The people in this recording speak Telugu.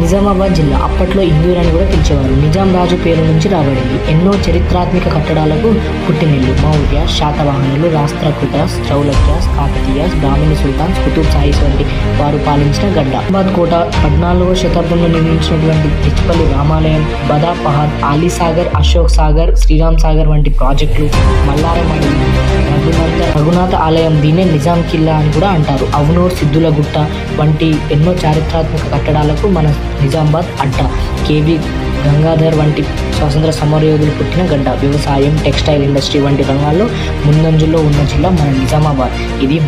నిజామాబాద్ జిల్లా అప్పట్లో ఇందూర్ అని కూడా పిలిచేవారు. నిజాం రాజు పేరు నుంచి రాబడింది. ఎన్నో చరిత్రాత్మక కట్టడాలకు పుట్టినిల్లు. మౌర్య, శాతవాహనులు, రాష్ట్రకూటాస్, చౌలక్యాస్, కాకతీయాస్, బ్రాహ్మణి సుల్తాన్స్, కుతుబ్ షాహీస్ వంటి వారు పాలించిన గడ్డ. నిజామాబాద్ కోట 14వ శతాబ్దంలో నిర్మించినటువంటి తిరుపల్లి రామాలయం, బదా పహాద్, ఆలీసాగర్, అశోక్ సాగర్, శ్రీరామ్ సాగర్ వంటి ప్రాజెక్టులు, మల్లారం అడవి, రఘునాథ ఆలయం, దీన్నే నిజాం కిల్లా అని కూడా అంటారు. అవునూర్, సిద్ధులగుట్ట వంటి ఎన్నో చారిత్రాత్మక కట్టడాలకు మన నిజామాబాద్ అడ్డ. కేవి గంగాధర్ వంటి స్వాతంత్ర సమరయోధులు పుట్టిన గడ్డ. వ్యవసాయం, టెక్స్టైల్ ఇండస్ట్రీ వంటి రంగాల్లో ముందంజలో ఉన్న జిల్లా మన నిజామాబాద్. ఇది